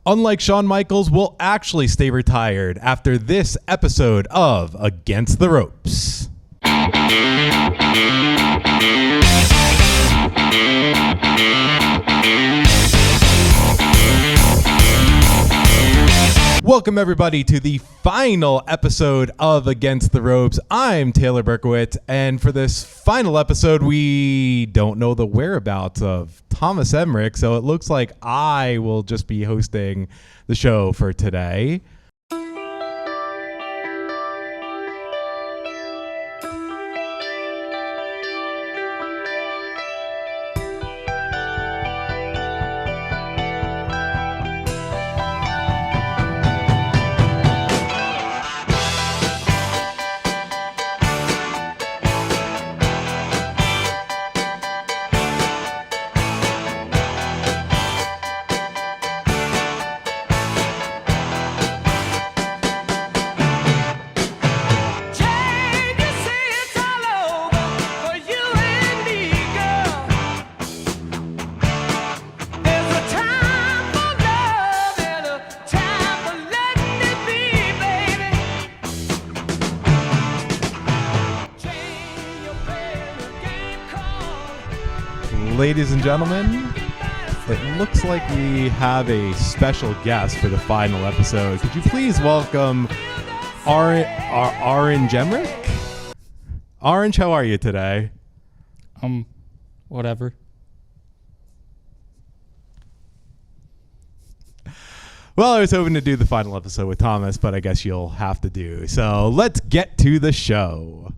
unlike Shawn Michaels, will actually stay retired after this episode of Against the Ropes. Welcome, everybody, to the final episode of Against the Ropes. I'm Taylor Berkowitz, and for this final episode, we don't know the whereabouts of Thomas Emeric, so it looks like I will just be hosting the show for today. Ladies and gentlemen, it looks like we have a special guest for the final episode. Could you please welcome Orange Emeric? Orange, how are you today? Whatever. Well, I was hoping to do the final episode with Thomas, but I guess you'll have to do. So let's get to the show.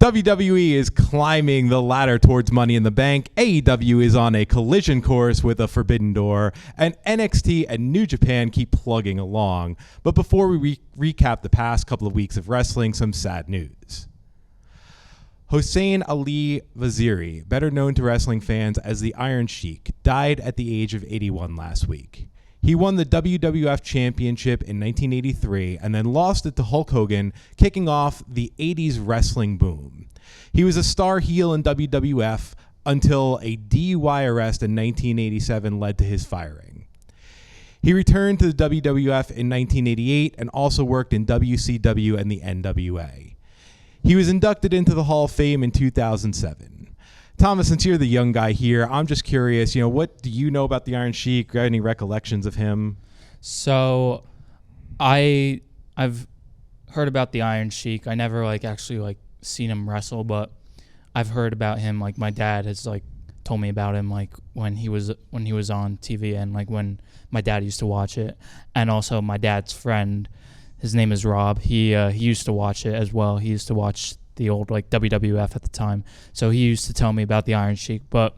WWE is climbing the ladder towards Money in the Bank. AEW is on a collision course with a forbidden door. And NXT and New Japan keep plugging along. But before we recap the past couple of weeks of wrestling, some sad news. Hossein Ali Vaziri, better known to wrestling fans as the Iron Sheik, died at the age of 81 last week. He won the WWF Championship in 1983 and then lost it to Hulk Hogan, kicking off the 80s wrestling boom. He was a star heel in WWF until a DUI arrest in 1987 led to his firing. He returned to the WWF in 1988 and also worked in WCW and the NWA. He was inducted into the Hall of Fame in 2007. Thomas, since you're the young guy here, I'm just curious, what do you know about the Iron Sheik? Got any recollections of him? So I've heard about the Iron Sheik. I never actually seen him wrestle, but I've heard about him. Like my dad has told me about him when he was on TV and when my dad used to watch it. And also my dad's friend, his name is Rob. He used to watch it as well. He used to watch the old WWF at the time. So he used to tell me about the Iron Sheik. But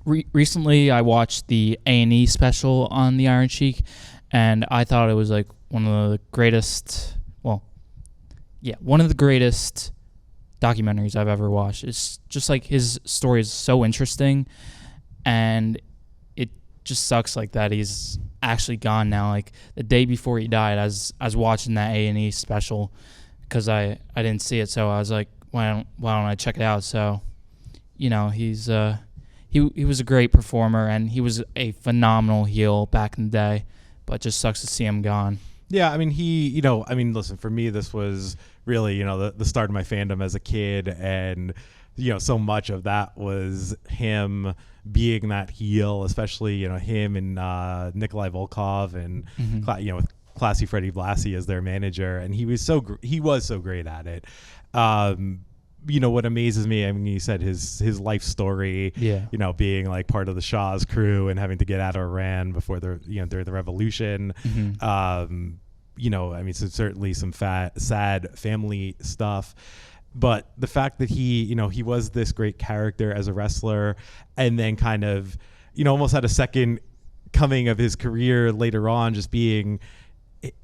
recently I watched the A&E special on the Iron Sheik, and I thought it was one of the greatest, one of the greatest documentaries I've ever watched. It's just his story is so interesting, and it just sucks that he's actually gone now. The day before he died, I was watching that A&E special, because I didn't see it, so I was like, why don't I check it out? So, he's he was a great performer, and he was a phenomenal heel back in the day, but just sucks to see him gone. Yeah, listen, for me, this was really, the start of my fandom as a kid, and, so much of that was him being that heel, especially, him and Nikolai Volkov and, with Classy Freddie Blassie as their manager, and he was so great at it. What amazes me, you said his life story, being part of the Shaw's crew and having to get out of Iran before during the revolution. So certainly some sad family stuff, but the fact that he was this great character as a wrestler, and then kind of almost had a second coming of his career later on, just being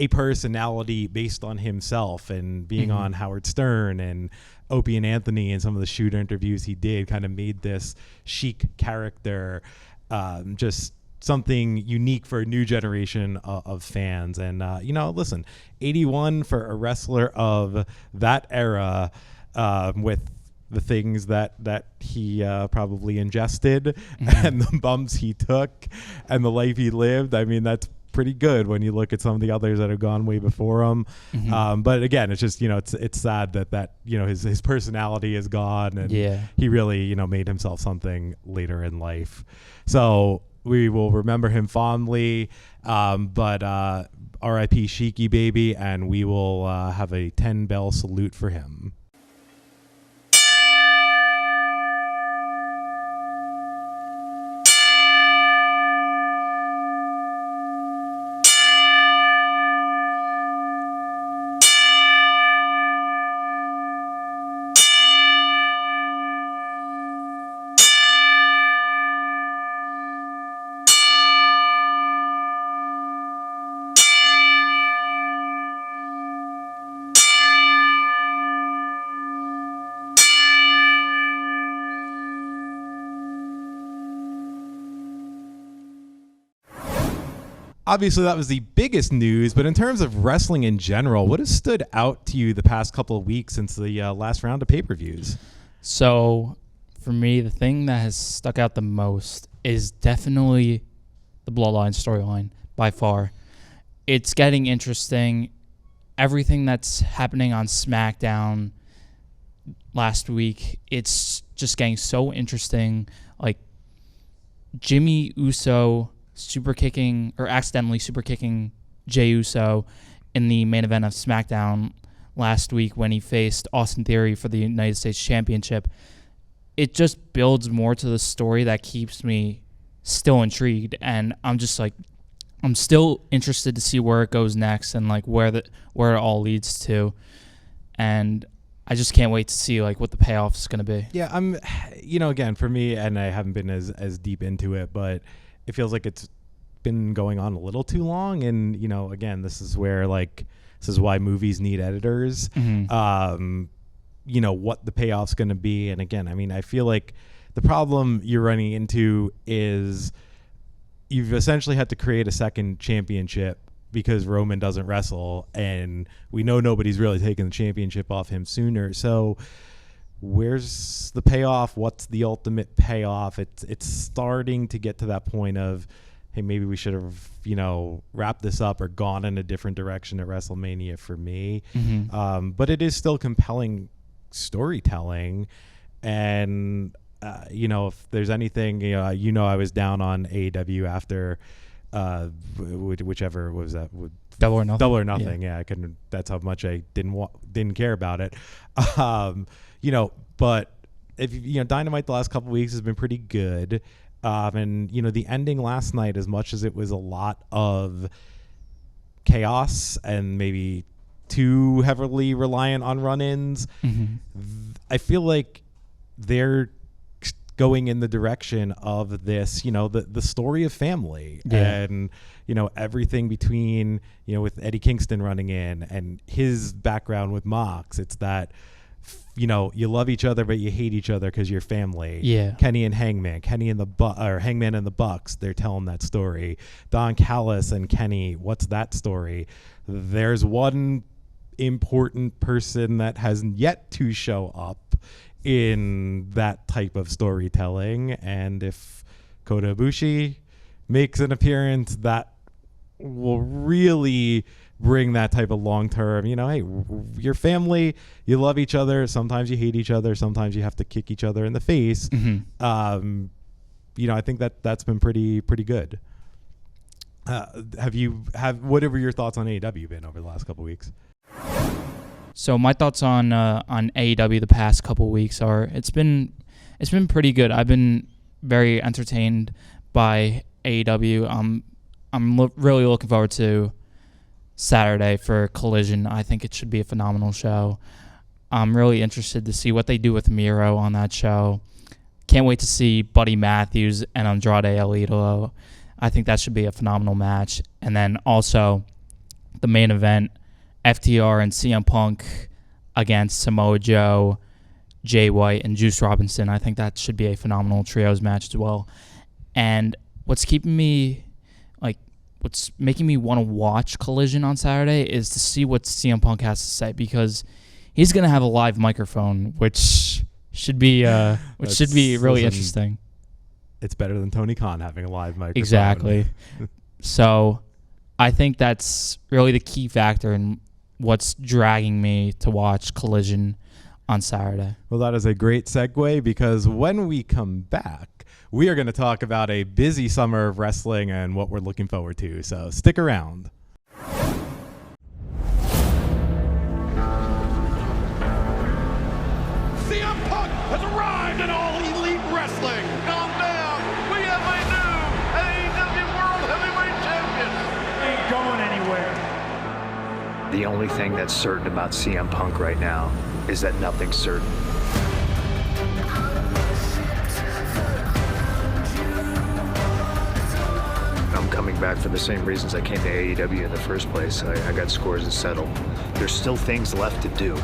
a personality based on himself and being on Howard Stern and Opie and Anthony and some of the shooter interviews he did, kind of made this Sheik character just something unique for a new generation of fans. And, listen, 81 for a wrestler of that era with, the things that he probably ingested and the bumps he took and the life he lived. I mean, that's pretty good when you look at some of the others that have gone way before him. But again, it's just, it's sad that his personality is gone, and he really, made himself something later in life. So we will remember him fondly, but R.I.P. Sheiky baby, and we will have a 10-bell salute for him. Obviously, that was the biggest news, but in terms of wrestling in general, what has stood out to you the past couple of weeks since the last round of pay-per-views? So, for me, the thing that has stuck out the most is definitely the Bloodline storyline, by far. It's getting interesting. Everything that's happening on SmackDown last week, it's just getting so interesting. Like, Jimmy Uso accidentally super kicking Jey Uso in the main event of SmackDown last week when he faced Austin Theory for the United States Championship. It just builds more to the story that keeps me still intrigued, and I'm just like, I'm still interested to see where it goes next and like where it all leads to, and I just can't wait to see like what the payoff is going to be. Yeah, I'm, again, for me, and I haven't been as deep into it, but it feels like it's been going on a little too long. And, again, this is why movies need editors, what the payoff's going to be. And again, I mean, I feel like the problem you're running into is you've essentially had to create a second championship because Roman doesn't wrestle, and we know nobody's really taking the championship off him sooner. So where's the payoff? What's the ultimate payoff? It's starting to get to that point of, hey, maybe we should have, wrapped this up or gone in a different direction at WrestleMania for me. But it is still compelling storytelling. And, if there's anything, I was down on AEW after whichever was that. Double or Nothing. Double or Nothing. Yeah, I couldn't. That's how much I didn't care about it. But if Dynamite the last couple of weeks has been pretty good. And the ending last night, as much as it was a lot of chaos and maybe too heavily reliant on run-ins, I feel like they're going in the direction of this, the story of family and, everything between, with Eddie Kingston running in and his background with Mox. It's that, you love each other, but you hate each other because you're family. Yeah. Kenny and Hangman, Hangman and the Bucks, they're telling that story. Don Callis and Kenny, what's that story? There's one important person that has yet to show up in that type of storytelling, and if Kota Ibushi makes an appearance, that will really bring that type of long-term, hey, your family, you love each other, sometimes you hate each other, sometimes you have to kick each other in the face. I think that's been pretty good. What have your thoughts on AEW been over the last couple of weeks? So my thoughts on AEW the past couple of weeks are it's been pretty good. I've been very entertained by AEW. I'm really looking forward to Saturday for Collision. I think it should be a phenomenal show. I'm really interested to see what they do with Miro on that show. Can't wait to see Buddy Matthews and Andrade El Idolo. I think that should be a phenomenal match. And then also the main event, FTR and CM Punk against Samoa Joe, Jay White, and Juice Robinson. I think that should be a phenomenal trios match as well. And what's making me want to watch Collision on Saturday is to see what CM Punk has to say, because he's going to have a live microphone, which should be really Listen, interesting. It's better than Tony Khan having a live microphone. Exactly. So I think that's really the key factor in what's dragging me to watch Collision on Saturday. Well, that is a great segue, because when we come back, we are going to talk about a busy summer of wrestling and what we're looking forward to. So stick around. CM Punk has arrived in All Elite Wrestling. Calm down. We have a new AEW World Heavyweight Champion. Ain't going anywhere. The only thing that's certain about CM Punk right now is that nothing's certain. I'm coming back for the same reasons I came to AEW in the first place. I got scores to settle. There's still things left to do.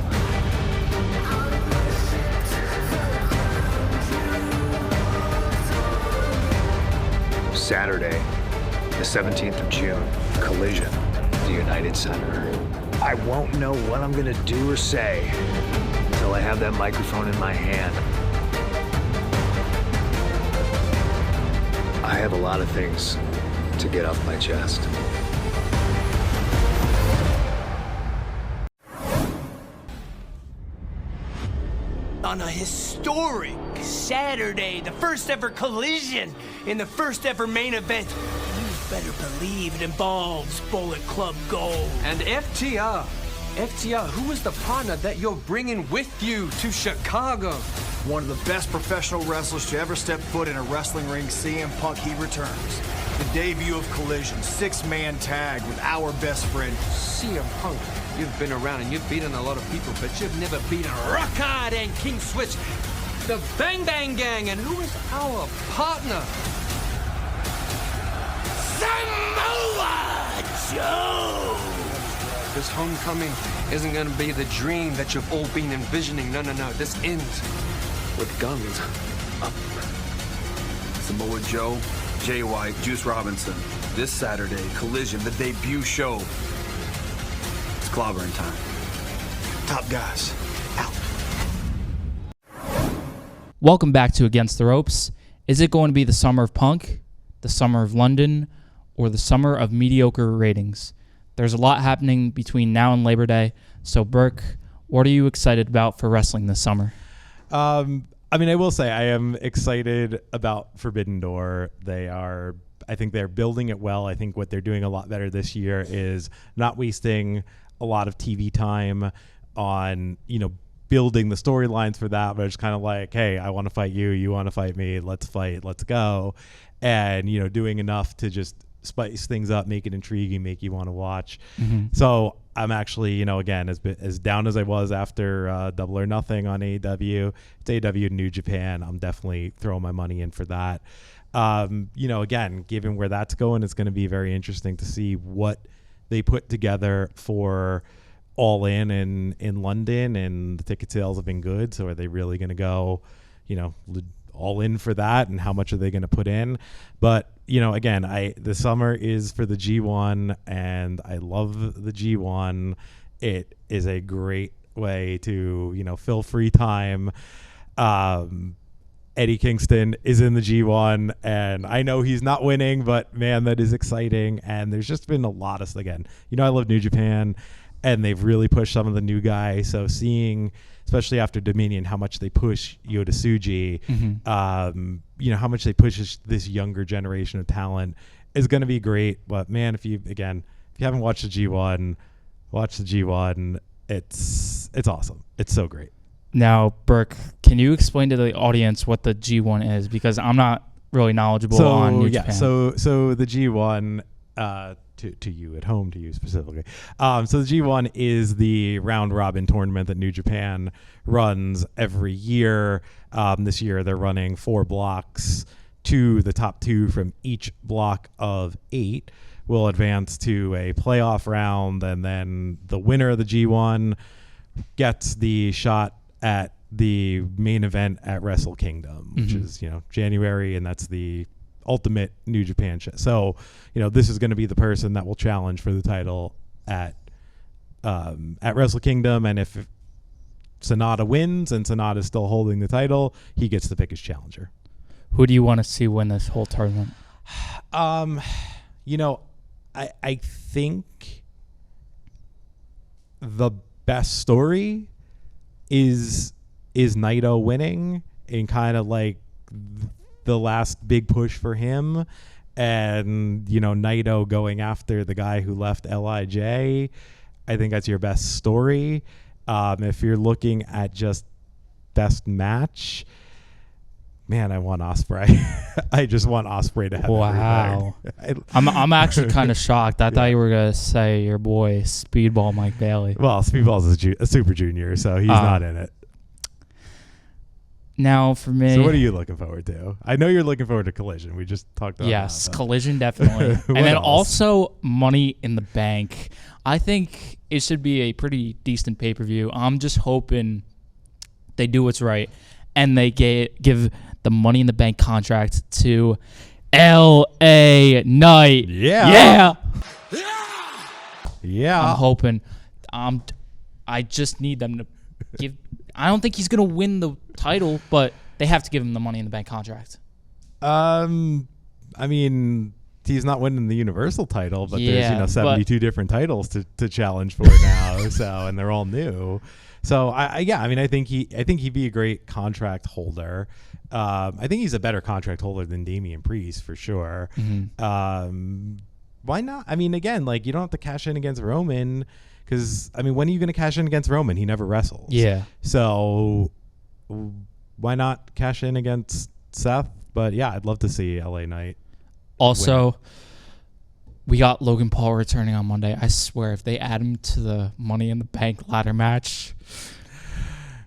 Saturday, the 17th of June, Collision, the United Center. I won't know what I'm gonna do or say until I have that microphone in my hand. I have a lot of things to get off my chest. On a historic Saturday, the first ever Collision in the first ever main event. You better believe it involves Bullet Club Gold. And FTR, who is the partner that you're bringing with you to Chicago? One of the best professional wrestlers to ever step foot in a wrestling ring, CM Punk, he returns. The debut of Collision, 6-man tag with our best friend. CM Punk, you've been around and you've beaten a lot of people, but you've never beaten Rockhard and King Switch, the Bang Bang Gang, and who is our partner? Samoa Joe! This homecoming isn't going to be the dream that you've all been envisioning. No. This ends with guns up. Samoa Joe, Jay White, Juice Robinson. This Saturday, Collision, the debut show. It's clobbering time. Top guys, out. Welcome back to Against the Ropes. Is it going to be the summer of Punk, the summer of London, or the summer of mediocre ratings? There's a lot happening between now and Labor Day. So, Burke, what are you excited about for wrestling this summer? I mean, I will say I am excited about Forbidden Door. I think they're building it well. I think what they're doing a lot better this year is not wasting a lot of TV time on, building the storylines for that, but it's kind of like, hey, I want to fight you, you want to fight me, let's fight, let's go. And, doing enough to just spice things up, make it intriguing, make you want to watch. Mm-hmm. So I'm actually, again, as down as I was after Double or Nothing on AEW, it's AEW New Japan. I'm definitely throwing my money in for that. Again, given where that's going, it's going to be very interesting to see what they put together for All In London, and the ticket sales have been good. So are they really going to go, all in for that, and how much are they going to put in? But again, the summer is for the G1, and I love the G1. It is a great way to fill free time. Eddie Kingston is in the G1, and I know he's not winning, but man, that is exciting. And there's just been a lot of, again, I love New Japan, and they've really pushed some of the new guys. So seeing, especially after Dominion, how much they push Yota Tsuji, mm-hmm. How much they push this younger generation of talent is going to be great. But man, if you haven't watched the G1, watch the G1. It's awesome. It's so great. Now, Burke, can you explain to the audience what the G1 is? Because I'm not really knowledgeable on New Japan. So the G1, to you at home, to you specifically. So the G1 is the round robin tournament that New Japan runs every year. This year they're running 4 blocks. The top 2 from each block of 8 will advance to a playoff round, and then the winner of the G1 gets the shot at the main event at Wrestle Kingdom, which mm-hmm. is January, and that's the ultimate New Japan show. So this is going to be the person that will challenge for the title at Wrestle Kingdom, and if Sonata wins and Sonata's still holding the title, he gets to pick his challenger. Who do you want to see win this whole tournament? You know, I think the best story is Naito winning and kind of like the last big push for him, and you know, Naito going after the guy who left LIJ. I think that's your best story. If you're looking at just best match, man, I want Ospreay. I just want Ospreay to have Wow. everything. I'm actually kind of shocked. I thought you were gonna say your boy Speedball Mike Bailey. Well, Speedball's a super junior, so he's not in it. Now for me, So what are you looking forward to? I know you're looking forward to Collision. We just talked about yes, that, but- Collision definitely, and What then else? also Money in the Bank. I think it should be a pretty decent pay-per-view. I'm just hoping they do what's right and they give the Money in the Bank contract to L.A. Knight. Yeah. I'm hoping. I just need them to give. I don't think he's gonna win the title, but they have to give him the Money in the Bank contract. I mean, he's not winning the Universal title, but Yeah, there's 72 different titles to challenge for now. So, and they're all new. So I think he'd be a great contract holder. I think he's a better contract holder than Damian Priest for sure. Why not? I mean, again, like you don't have to cash in against Roman because when are you going to cash in against Roman? He never wrestles. Yeah. So why not cash in against Seth? But yeah, I'd love to see LA Knight. Also, we got Logan Paul returning on Monday. I swear, if they add him to the Money in the Bank ladder match,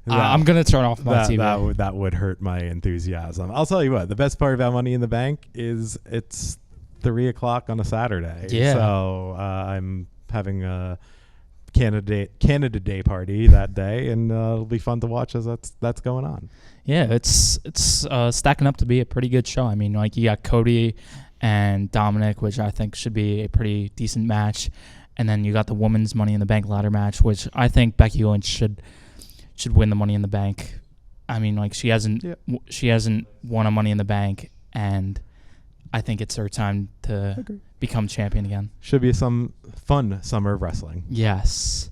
I'm gonna turn off my TV. That would hurt my enthusiasm. I'll tell you what. The best part about Money in the Bank is it's 3:00 on a Saturday. Yeah. So I'm having a Canada Day party that day, and it'll be fun to watch as that's going on. Yeah, it's stacking up to be a pretty good show. I mean, like you got Cody and Dominic, which I think should be a pretty decent match, and then you got the women's Money in the Bank ladder match, which I think Becky Lynch should win the Money in the Bank. I mean, like she hasn't won a Money in the Bank, and I think it's her time to become champion again. Should be some fun summer of wrestling. Yes.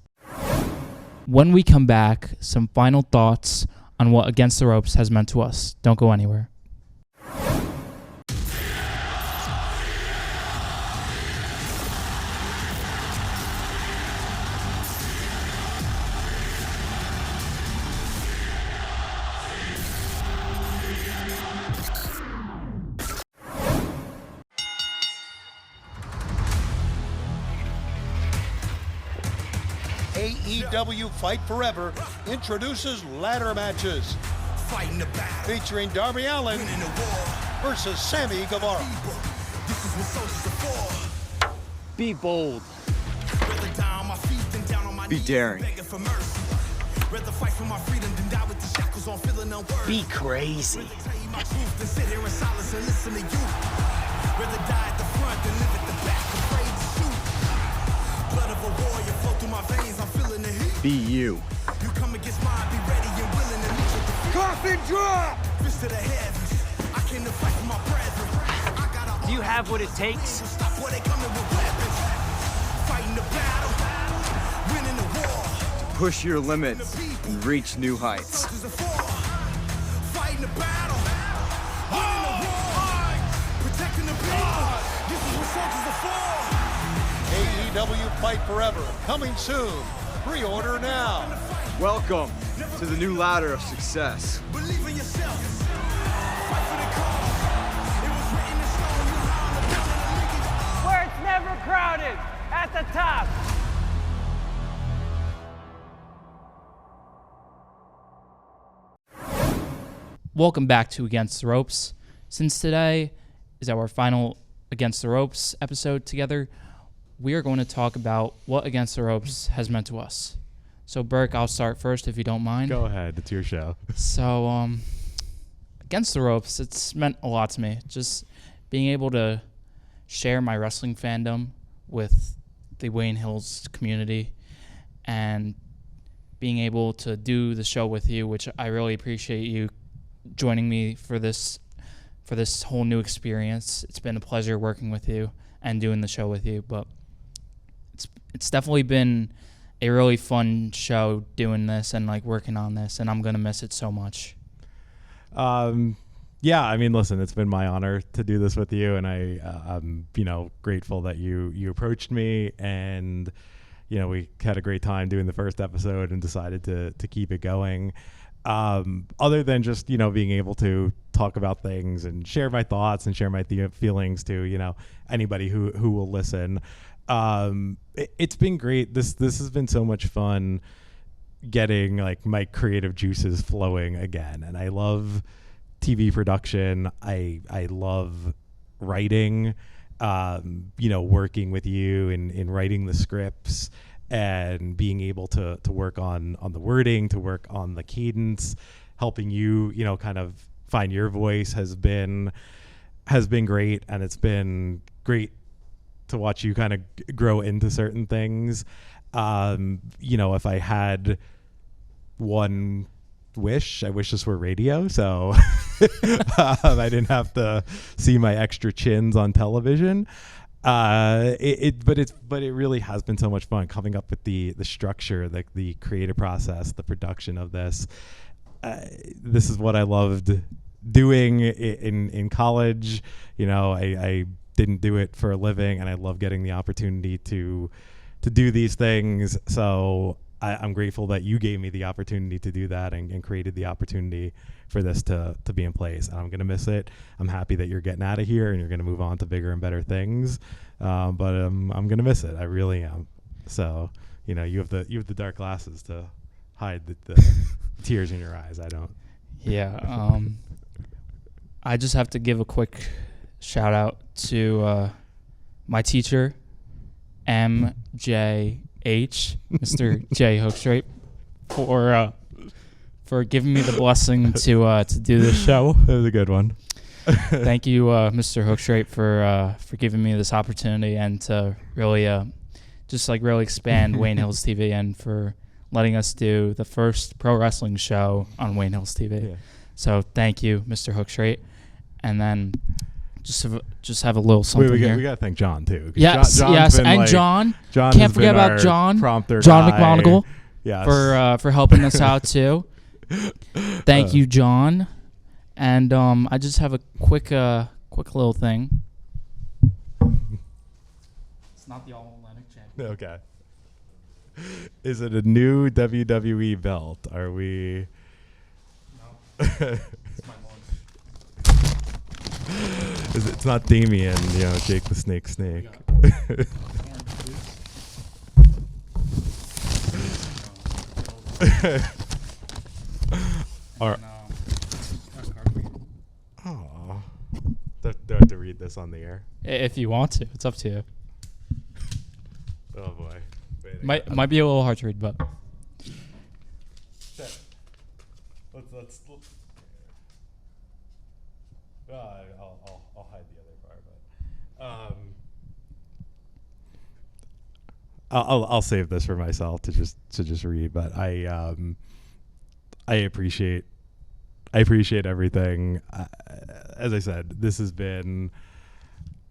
When we come back, some final thoughts on what Against the Ropes has meant to us. Don't go anywhere. AEW Fight Forever introduces ladder matches. Fighting the battle. Featuring Darby Allin Winning the war. versus Sammy Guevara. This is what soldiers are for. Be bold. Rather die on my feet than down on my Be knees, daring. begging for mercy. Rather fight for my freedom than die with the shackles on, feeling unworthy. Be crazy. Rather tell you my truth than sit here in silence and listen to you. Rather die at the front than live at the back, afraid to shoot. Blood of a warrior flow through my veins, I'm feeling the heat. Be you. You come against mine, be ready and willing to meet your defeat. Coffin drop! Fist to the heavens, I came to fight for my brethren. I got a Do you have what it takes? stop where they coming with weapons. Fighting the battle, winning the war. Push your limits and reach new heights. Soldiers are for. Fighting the battle, winning the war. Protecting the people. This is what soldiers are for. AEW Fight Forever, coming soon. Pre-order now. Welcome to the new ladder of success. Believe in yourself. Fight for the cause. It was written in stone. You lie on the ground and the league. Where it's never crowded, at the top. Welcome back to Against the Ropes. Since today is our final Against the Ropes episode together, we are going to talk about what Against the Ropes has meant to us. So, Burke, I'll start first if you don't mind. Go ahead. It's your show. So, Against the Ropes, it's meant a lot to me. Just being able to share my wrestling fandom with the Wayne Hills community and being able to do the show with you, which I really appreciate you joining me for this whole new experience. It's been a pleasure working with you and doing the show with you, but it's definitely been a really fun show doing this and like working on this, and I'm gonna miss it so much. Yeah, I mean, listen, it's been my honor to do this with you, and I'm grateful that you approached me, and we had a great time doing the first episode and decided to keep it going. Other than just being able to talk about things and share my thoughts and share my feelings to anybody who will listen. It's been great. This has been so much fun getting like my creative juices flowing again. And I love TV production. I love writing, working with you in writing the scripts and being able to work on the wording, to work on the cadence, helping you, kind of find your voice has been great. And it's been great to watch you kind of grow into certain things. If I had one wish, I wish this were radio, so I didn't have to see my extra chins on television. But it really has been so much fun coming up with the structure, the creative process, the production of this. This is what I loved doing in college. I didn't do it for a living, and I love getting the opportunity to do these things. So I'm grateful that you gave me the opportunity to do that and created the opportunity for this to be in place. And I'm going to miss it. I'm happy that you're getting out of here and you're going to move on to bigger and better things. But I'm going to miss it. I really am. So, you have the dark glasses to hide the tears in your eyes. I don't. Yeah. I just have to give a quick shout out to my teacher, MJH, Mr. J. Hookstraight, for giving me the blessing to do this show. That was a good one. Thank you, Mr. Hookstraight, for giving me this opportunity and to really really expand Wayne Hills TV, and for letting us do the first pro wrestling show on Wayne Hills TV. Yeah. So thank you, Mr. Hookstraight. And then just have a little something here. We got to thank John too. Yes, and John. Can't forget about John. Prompter John guy. McMonigal. Yes. For helping us out too. Thank you, John. And I just have a quick little thing. It's not the All-Atlantic champion. Okay. Is it a new WWE belt? Are we? No. It's my mom. It's not Damien, Jake the Snake. Oh, do I have to read this on the air? If you want to, it's up to you. Oh boy, might be a little hard to read, but let's. I'll hide the other part, but I'll save this for myself to just read. But I appreciate everything. As I said, it's been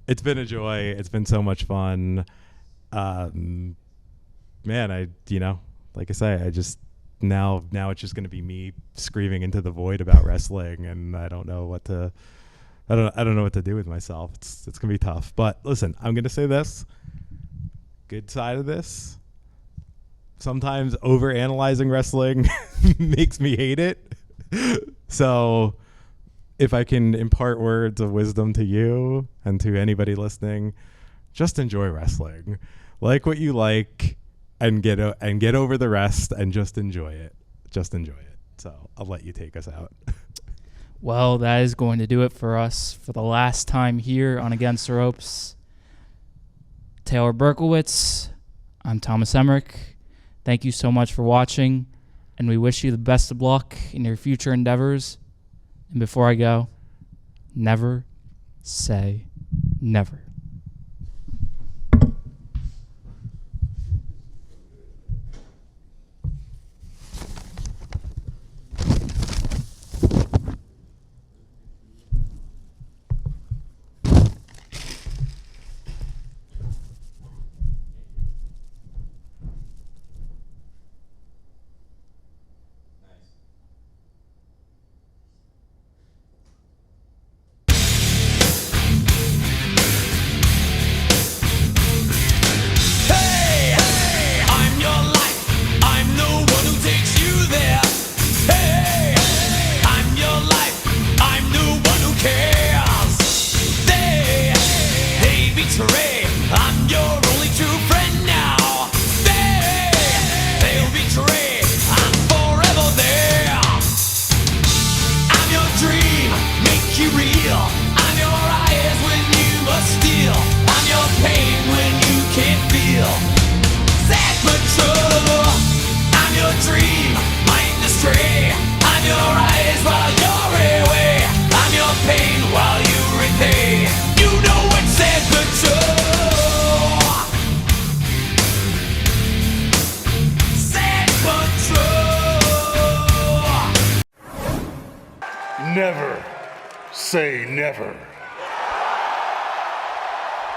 a joy. It's been so much fun. Man, like I say, I just now it's just going to be me screaming into the void about wrestling, and I don't know what to do with myself. It's going to be tough. But listen, I'm going to say this. Good side of this. Sometimes overanalyzing wrestling makes me hate it. So if I can impart words of wisdom to you and to anybody listening, just enjoy wrestling. Like what you like and get over the rest and just enjoy it. Just enjoy it. So I'll let you take us out. Well, that is going to do it for us for the last time here on Against the Ropes. Taylor Berkowitz, I'm Thomas Emeric. Thank you so much for watching, and we wish you the best of luck in your future endeavors. And before I go, never say never. Never say never.